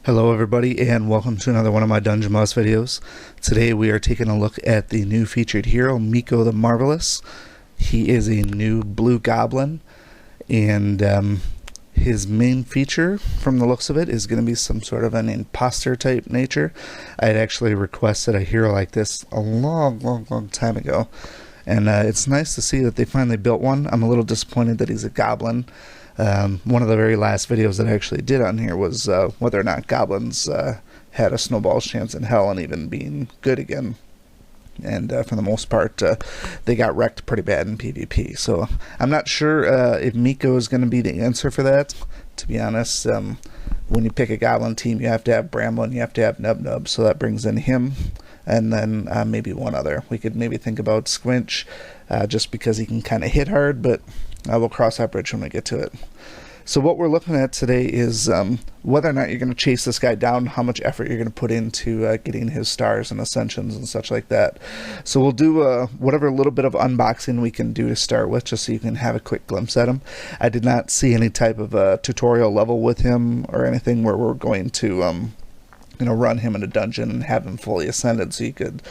Hello everybody and welcome to another one of my Dungeon Boss videos. Today we are taking a look at the new featured hero, Miko the Marvelous. He is a new blue goblin and his main feature from the looks of it is going to be some sort of an imposter type nature. I had actually requested a hero like this a long time ago, and it's nice to see that they finally built one. I'm a little disappointed that he's a goblin. One of the very last videos that I actually did on here was whether or not goblins had a snowball's chance in hell and even being good again. And for the most part, they got wrecked pretty bad in PvP. So I'm not sure if Miko is going to be the answer for that. To be honest, when you pick a goblin team, you have to have Bramble and you have to have Nub Nub. So that brings in him. And then maybe one other. We could maybe think about Squinch, just because he can kind of hit hard, but we'll cross that bridge when we get to it. So what we're looking at today is whether or not you're going to chase this guy down, how much effort you're going to put into getting his stars and ascensions and such like that. So we'll do whatever little bit of unboxing we can do to start with, just so you can have a quick glimpse at him. I did not see any type of tutorial level with him or anything where we're going to run him in a dungeon and have him fully ascended so you could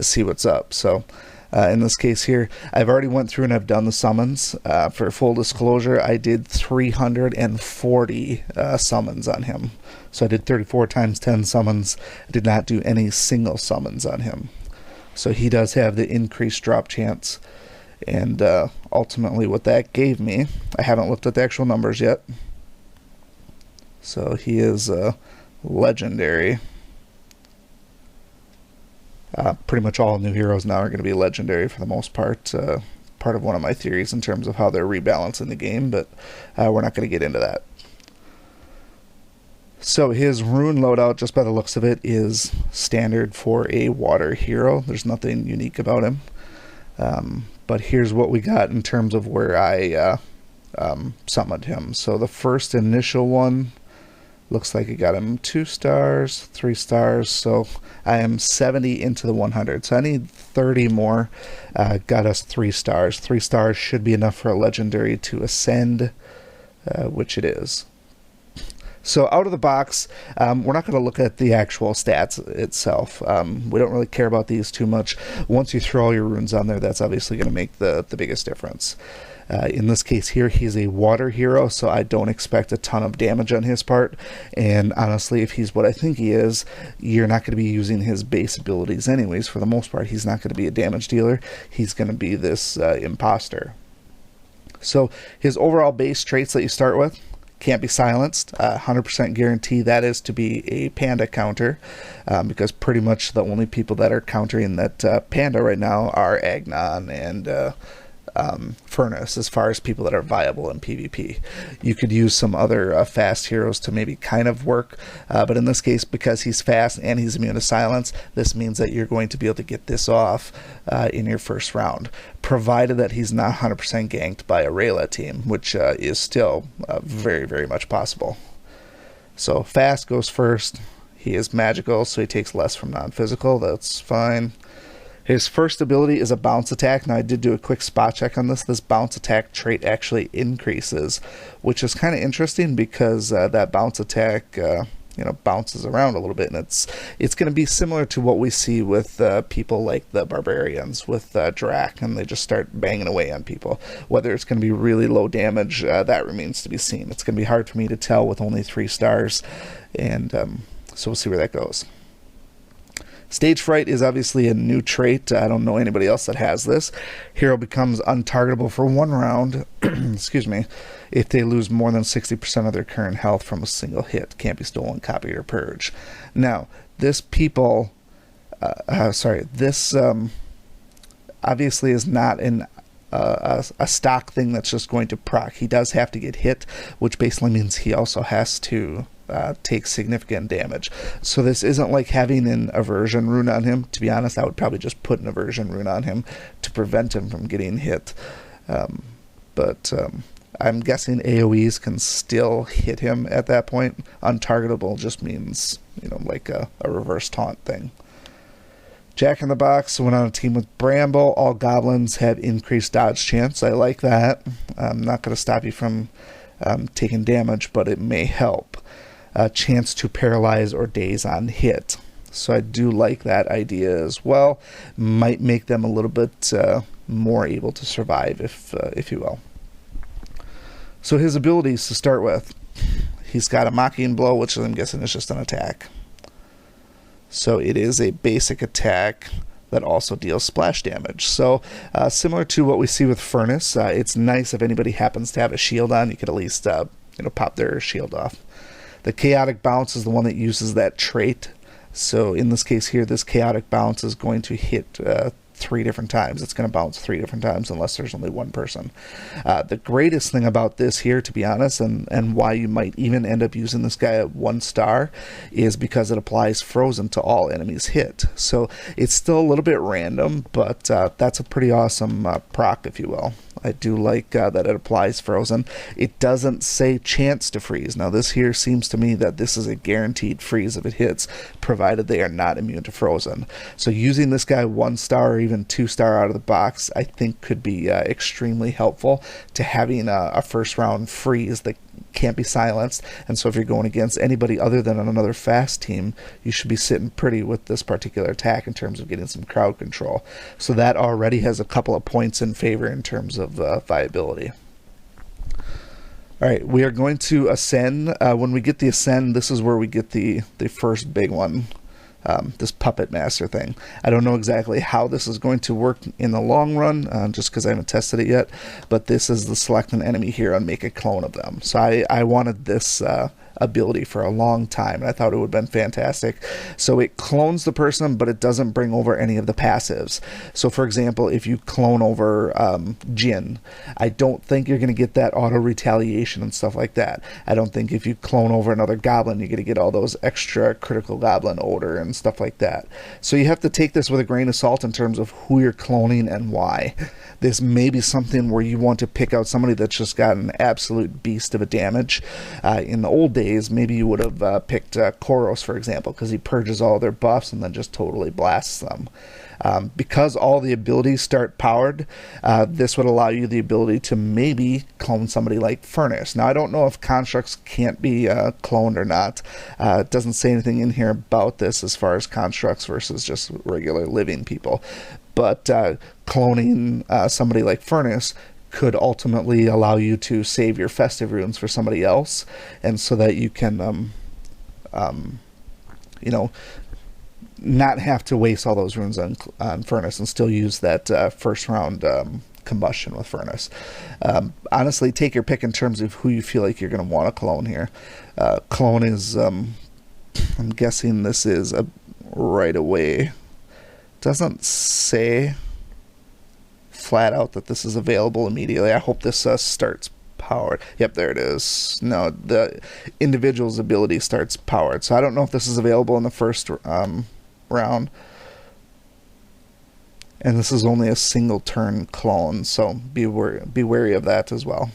see what's up. So in this case here, I've already went through and I've done the summons. For full disclosure, I did 340 summons on him. So I did 34 times 10 summons. I did not do any single summons on him. So he does have the increased drop chance. And ultimately what that gave me, I haven't looked at the actual numbers yet. So he is legendary. Pretty much all new heroes now are going to be legendary for the most part. Part of one of my theories in terms of how they're rebalancing the game, but we're not going to get into that. So his rune loadout, just by the looks of it, is standard for a water hero. There's nothing unique about him. But here's what we got in terms of where I summoned him. So the first initial one looks like it got him 2 stars, 3 stars, so I am 70 into the 100. So I need 30 more. Got us 3 stars. 3 stars should be enough for a legendary to ascend, which it is. So out of the box, we're not going to look at the actual stats itself. We don't really care about these too much. Once you throw all your runes on there, that's obviously going to make the biggest difference. In this case here, he's a water hero, so I don't expect a ton of damage on his part. And honestly, if he's what I think he is, you're not going to be using his base abilities anyways. For the most part, he's not going to be a damage dealer. He's going to be this imposter. So his overall base traits that you start with: can't be silenced, 100% guarantee that is to be a panda counter, because pretty much the only people that are countering that panda right now are Agnon and Furnace, as far as people that are viable in PvP. You could use some other fast heroes to maybe kind of work, but in this case, because he's fast and he's immune to silence, this means that you're going to be able to get this off in your first round, provided that he's not 100% ganked by a Reyla team, which is still very much possible. So fast goes first. He is magical, so he takes less from non-physical. That's fine. His first ability is a bounce attack. Now, I did do a quick spot check on this. This bounce attack trait actually increases, which is kind of interesting because that bounce attack bounces around a little bit, and it's going to be similar to what we see with people like the barbarians with Drac, and they just start banging away on people. Whether it's going to be really low damage, that remains to be seen. It's going to be hard for me to tell with only 3 stars, and so we'll see where that goes. Stage Fright is obviously a new trait. I don't know anybody else that has this. Hero becomes untargetable for 1 round, excuse me, if they lose more than 60% of their current health from a single hit. Can't be stolen, copied, or purged. Now, this obviously is not a stock thing that's just going to proc. He does have to get hit, which basically means he also has to take significant damage. So this isn't like having an aversion rune on him. To be honest, I would probably just put an aversion rune on him to prevent him from getting hit. But I'm guessing AoEs can still hit him at that point. Untargetable just means, like a reverse taunt thing. Jack in the Box went on a team with Bramble. All goblins have increased dodge chance. I like that. I'm not going to stop you from taking damage, but it may help. a chance to paralyze or daze on hit. So I do like that idea as well. Might make them a little bit more able to survive, if you will. So his abilities to start with, he's got a mocking blow, which I'm guessing is just an attack. So it is a basic attack that also deals splash damage. So similar to what we see with Furnace, it's nice if anybody happens to have a shield on, you could at least pop their shield off. The chaotic bounce is the one that uses that trait. So in this case here, this chaotic bounce is going to hit 3 different times. It's going to bounce 3 different times unless there's only one person. The greatest thing about this here, to be honest, and why you might even end up using this guy at 1 star, is because it applies frozen to all enemies hit. So it's still a little bit random, but that's a pretty awesome proc, if you will. I do like that it applies frozen. It doesn't say chance to freeze. Now this here seems to me that this is a guaranteed freeze if it hits, provided they are not immune to frozen. So using this guy 1 star or even 2 star out of the box, I think could be extremely helpful to having a first round freeze that can't be silenced. And so if you're going against anybody other than another fast team, you should be sitting pretty with this particular attack in terms of getting some crowd control. So that already has a couple of points in favor in terms of viability. Alright, we are going to ascend. When we get the ascend, this is where we get the first big one. This puppet master thing. I don't know exactly how this is going to work in the long run, just because I haven't tested it yet, but this is the select an enemy hero and make a clone of them. So I wanted this ability for a long time, and I thought it would have been fantastic. So it clones the person, but it doesn't bring over any of the passives. So for example, if you clone over Jin, I don't think you're going to get that auto retaliation and stuff like that. I don't think if you clone over another goblin, you're going to get all those extra critical goblin odor and stuff like that. So you have to take this with a grain of salt in terms of who you're cloning and why. This may be something where you want to pick out somebody that's just got an absolute beast of a damage. In the old days, maybe you would have picked Koros, for example, because he purges all their buffs and then just totally blasts them. Because all the abilities start powered, this would allow you the ability to maybe clone somebody like Furnace. Now, I don't know if constructs can't be cloned or not. It doesn't say anything in here about this as far as constructs versus just regular living people. But cloning somebody like Furnace could ultimately allow you to save your festive runes for somebody else, and so that you can, not have to waste all those runes on Furnace and still use that first round combustion with Furnace. Honestly, take your pick in terms of who you feel like you're going to want to clone here. Clone is, I'm guessing this is a right away. Doesn't say flat out that this is available immediately. I hope this starts powered. Yep, there it is. No, the individual's ability starts powered. So I don't know if this is available in the first round. And this is only a single turn clone, so be wary of that as well.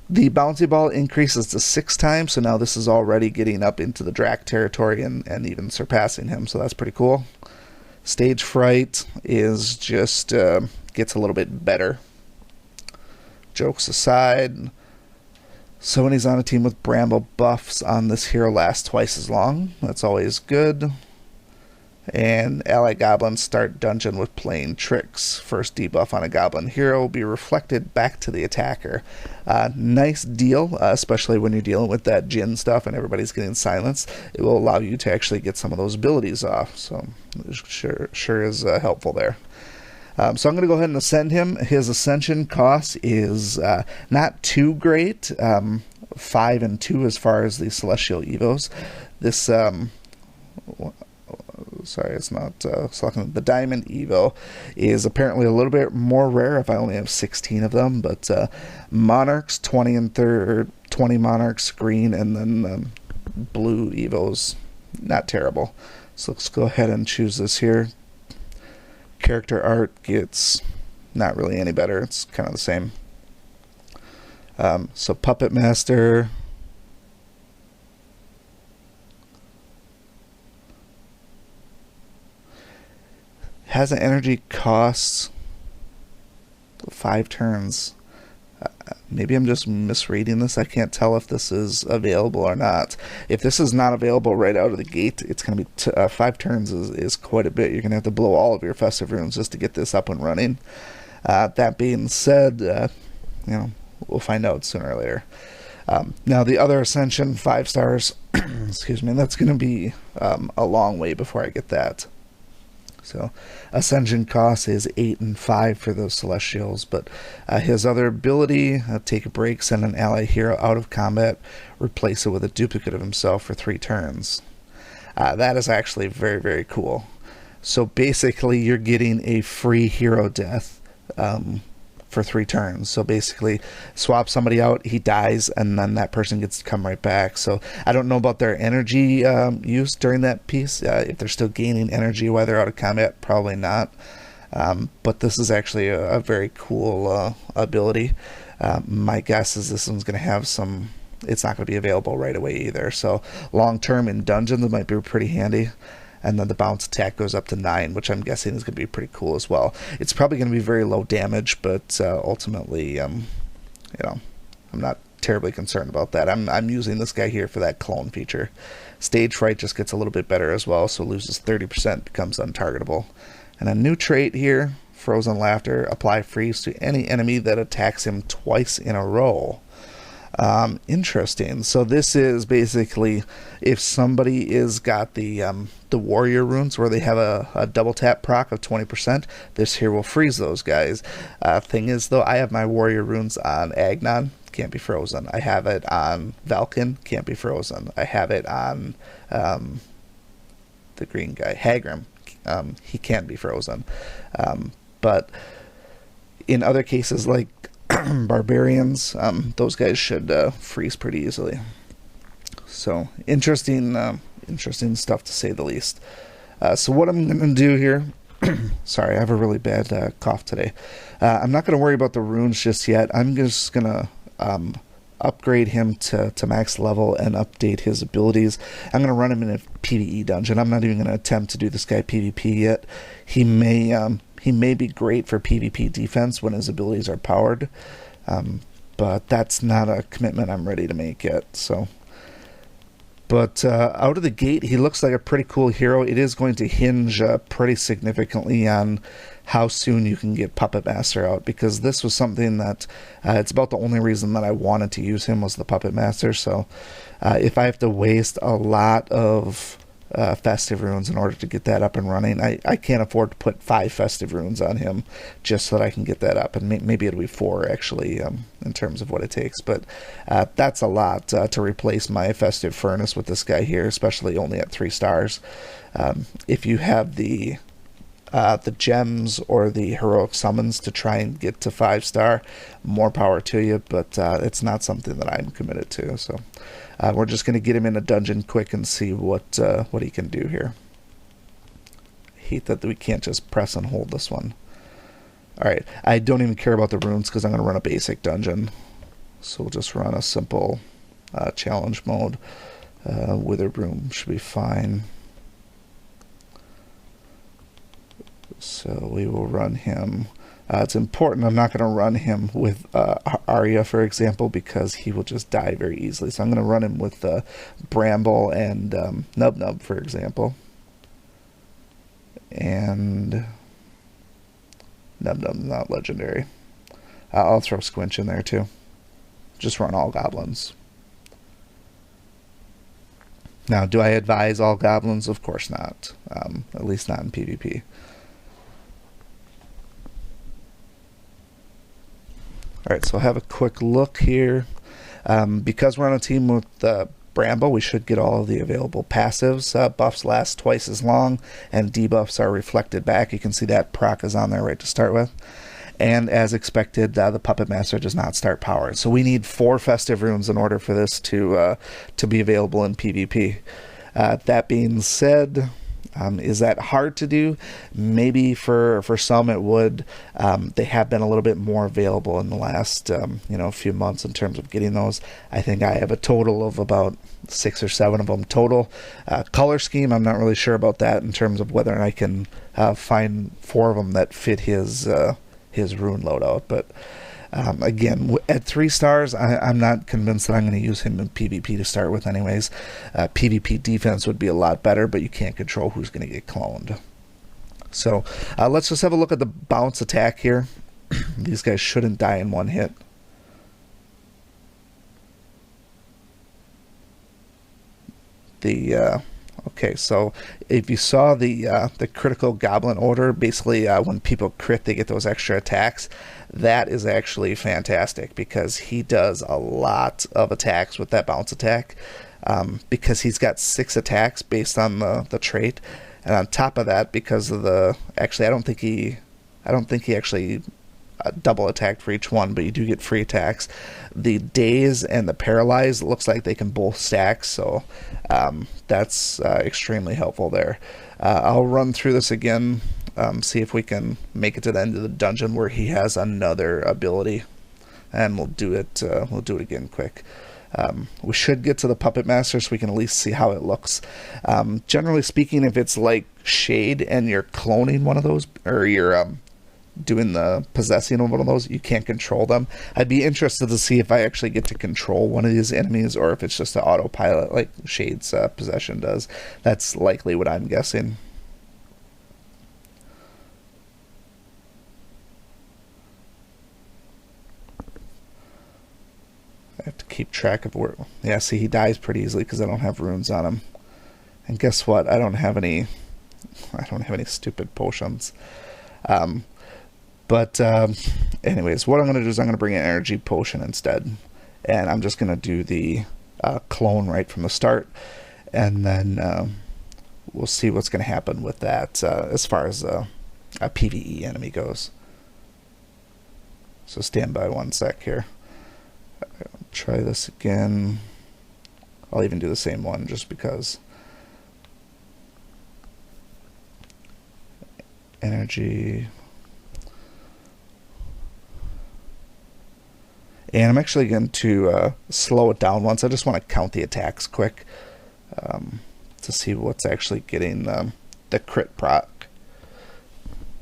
The bouncy ball increases to 6 times, so now this is already getting up into the Drac territory and even surpassing him, so that's pretty cool. Stage Fright is just gets a little bit better. Jokes aside, so when he's on a team with Bramble, buffs on this hero last twice as long. That's always good. And ally goblins start dungeon with playing tricks. First debuff on a goblin hero will be reflected back to the attacker. Nice deal, especially when you're dealing with that Jin stuff and everybody's getting silenced. It will allow you to actually get some of those abilities off, so sure is helpful there. So I'm going to go ahead and ascend him. His ascension cost is not too great, 5 and 2 as far as the Celestial Evos. This sorry, it's not selecting. The Diamond Evo is apparently a little bit more rare if I only have 16 of them, but Monarchs, 20 and 20 Monarchs, green, and then blue Evos, not terrible. So let's go ahead and choose this here. Character art gets not really any better. It's kind of the same. So Puppet Master. Has an energy cost 5 turns. maybe I'm just misreading this. I can't tell if this is available or not. If this is not available right out of the gate, it's going to be 5 turns is quite a bit. You're going to have to blow all of your festive runes just to get this up and running. That being said, we'll find out sooner or later. Now the other Ascension 5 stars, excuse me, that's going to be a long way before I get that. So Ascension cost is 8 and 5 for those Celestials, but his other ability, take a break, send an ally hero out of combat, replace it with a duplicate of himself for 3 turns. That is actually very, very cool. So basically you're getting a free hero death for 3 turns. So basically swap somebody out, he dies, and then that person gets to come right back. So I don't know about their energy use during that piece. If they're still gaining energy while they're out of combat, probably not. But this is actually a very cool ability. My guess is this one's going to have some... It's not going to be available right away either. So long term in dungeons it might be pretty handy. And then the bounce attack goes up to 9, which I'm guessing is going to be pretty cool as well. It's probably going to be very low damage, but ultimately, I'm not terribly concerned about that. I'm using this guy here for that clone feature. Stage Fright just gets a little bit better as well, so loses 30%, becomes untargetable. And a new trait here, Frozen Laughter, apply freeze to any enemy that attacks him twice in a row. Interesting. So this is basically if somebody is got the warrior runes where they have a double tap proc of 20%, this here will freeze those guys. Thing is though, I have my warrior runes on Agnon, can't be frozen. I have it on Valken, can't be frozen. I have it on the green guy, Hagrim, he can't be frozen. But in other cases like barbarians, those guys should freeze pretty easily. So interesting stuff to say the least. So what I'm going to do here, sorry, I have a really bad cough today. I'm not going to worry about the runes just yet. I'm just going to upgrade him to max level and update his abilities. I'm going to run him in a PvE dungeon. I'm not even going to attempt to do this guy PvP yet. He may be great for PvP defense when his abilities are powered, but that's not a commitment I'm ready to make yet. So, but out of the gate, he looks like a pretty cool hero. It is going to hinge pretty significantly on how soon you can get Puppet Master out, because this was something that it's about the only reason that I wanted to use him was the Puppet Master. So if I have to waste a lot of festive runes in order to get that up and running, I can't afford to put 5 festive runes on him just so that I can get that up, and maybe it'll be 4 actually, in terms of what it takes, but that's a lot to replace my festive furnace with this guy here, especially only at 3 stars. If you have the gems or the heroic summons to try and get to 5 star, more power to you, but it's not something that I'm committed to. So we're just going to get him in a dungeon quick and see what he can do here. I hate that we can't just press and hold this one. Alright, I don't even care about the runes because I'm going to run a basic dungeon. So we'll just run a simple challenge mode. Wither Broom should be fine. So we will run him. It's important I'm not going to run him with Arya, for example, because he will just die very easily. So I'm going to run him with Bramble and Nub Nub, for example. And Nub Nub's not legendary. I'll throw Squinch in there too. Just run all goblins. Now, do I advise all goblins? Of course not. At least not in PvP. Alright, so I'll have a quick look here. Because we're on a team with Bramble, we should get all of the available passives. Buffs last twice as long, and debuffs are reflected back. You can see that proc is on there right to start with. And as expected, the Puppet Master does not start powered. So we need 4 festive runes in order for this to be available in PvP. That being said, is that hard to do? Maybe for some it would. They have been a little bit more available in the last few months in terms of getting those. I think I have a total of about 6 or 7 of them total. Color scheme, I'm not really sure about that in terms of whether I can find 4 of them that fit his rune loadout, but Again, at 3 stars, I'm not convinced that I'm going to use him in PvP to start with anyways. PvP defense would be a lot better, but you can't control who's going to get cloned. So let's just have a look at the bounce attack here. These guys shouldn't die in one hit. Okay, so if you saw the critical goblin order, basically when people crit, they get those extra attacks. That is actually fantastic because he does a lot of attacks with that bounce attack, because he's got 6 attacks based on the trait, and on top of that, because of actually I don't think he actually double attacked for each one, but you do get free attacks. The daze and the paralyze looks like they can both stack, so that's extremely helpful there. I'll run through this again, see if we can make it to the end of the dungeon where he has another ability, and we'll do it again quick. We should get to the Puppet Master so we can at least see how it looks. Generally speaking, if it's like Shade and you're cloning one of those, or you're doing the possessing of one of those, you can't control them. I'd be interested to see if I actually get to control one of these enemies, or if it's just an autopilot like Shade's possession does. That's likely what I'm guessing. I have to keep track of where... Yeah, see, he dies pretty easily because I don't have runes on him. And guess what? I don't have any stupid potions. Anyways, what I'm going to do is I'm going to bring an energy potion instead. And I'm just going to do the clone right from the start. And then we'll see what's going to happen with that as far as a PvE enemy goes. So stand by 1 sec here. I'll try this again. I'll even do the same one just because. Energy. And I'm actually going to slow it down once. I just want to count the attacks quick to see what's actually getting the crit proc.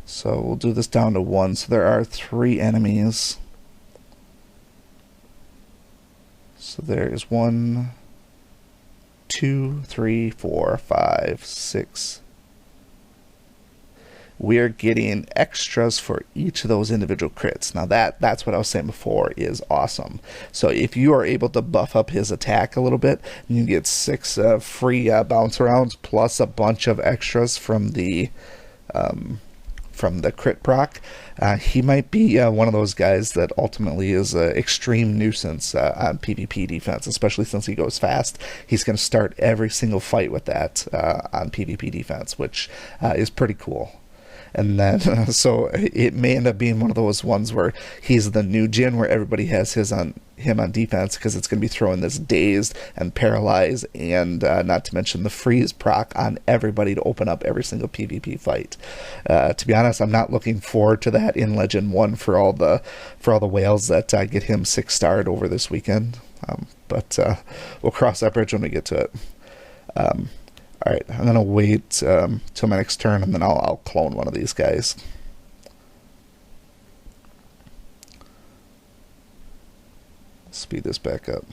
So we'll do this down to 1. So there are 3 enemies. So there is 1, 2, 3, 4, 5, 6. We are getting extras for each of those individual crits. Now that's what I was saying before is awesome. So if you are able to buff up his attack a little bit, you get 6 free bounce rounds plus a bunch of extras from the crit proc. He might be one of those guys that ultimately is an extreme nuisance on PvP defense, especially since he goes fast. He's going to start every single fight with that on PvP defense, which is pretty cool. And then, so it may end up being one of those ones where he's the new gen where everybody has him on defense, because it's going to be throwing this dazed and paralyze and not to mention the freeze proc on everybody to open up every single PvP fight. To be honest, I'm not looking forward to that in Legend 1 for all the whales that get him 6-starred over this weekend. But we'll cross that bridge when we get to it. Alright, I'm going to wait till my next turn, and then I'll clone one of these guys. Speed this back up.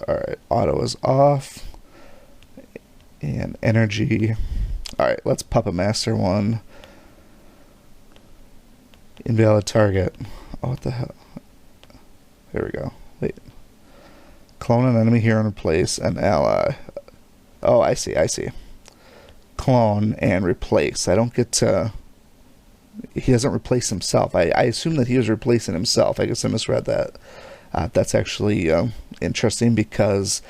Alright, auto is off. And energy. Alright, let's Puppet Master one. Invalid target. Oh, what the hell? There we go. Wait. Clone an enemy hero and replace an ally. Oh, I see. Clone and replace. I don't get to... He doesn't replace himself. I assume that he was replacing himself. I guess I misread that. That's actually interesting because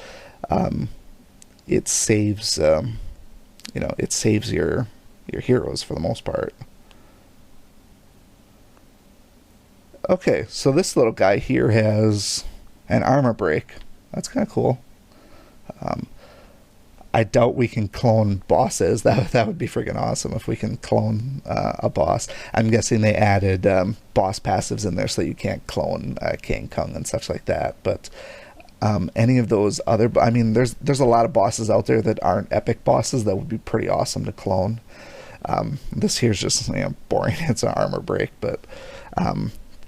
it saves, it saves your heroes for the most part. Okay, so this little guy here has an armor break. That's kind of cool. I doubt we can clone bosses. That would be freaking awesome if we can clone a boss. I'm guessing they added boss passives in there so that you can't clone King Kong and such like that. But any of those other... there's a lot of bosses out there that aren't epic bosses that would be pretty awesome to clone. This here's just boring. It's an armor break, but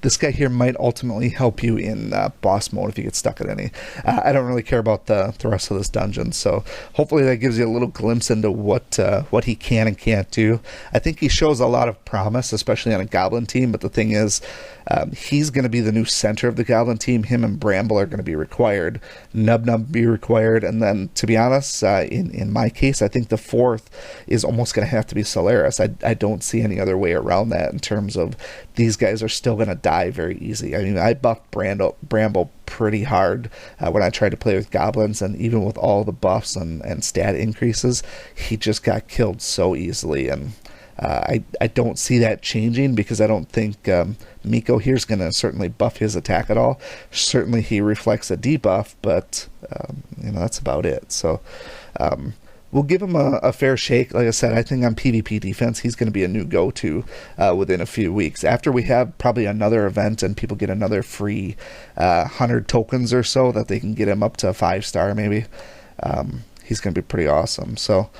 this guy here might ultimately help you in boss mode if you get stuck at any. I don't really care about the rest of this dungeon, so hopefully that gives you a little glimpse into what he can and can't do. I think he shows a lot of promise, especially on a goblin team, but the thing is, he's going to be the new center of the goblin team. Him and Bramble are going to be required. Nub Nub be required, and then, to be honest, in my case, I think the fourth is almost going to have to be Solaris. I don't see any other way around that in terms of these guys are still going to die very easy. I mean, I buffed Bramble pretty hard when I tried to play with goblins, and even with all the buffs and stat increases, he just got killed so easily, and I don't see that changing because I don't think Miko here is going to certainly buff his attack at all. Certainly he reflects a debuff, but that's about it. So we'll give him a fair shake. Like I said, I think on PvP defense, he's going to be a new go-to within a few weeks. After we have probably another event and people get another free 100 tokens or so that they can get him up to 5-star maybe, he's going to be pretty awesome. So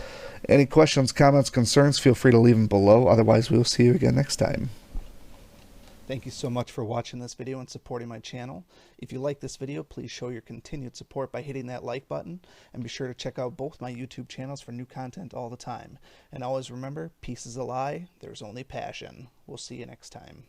any questions, comments, concerns, feel free to leave them below. Otherwise, we'll see you again next time. Thank you so much for watching this video and supporting my channel. If you like this video, please show your continued support by hitting that like button, and be sure to check out both my YouTube channels for new content all the time. And always remember, peace is a lie, there's only passion. We'll see you next time.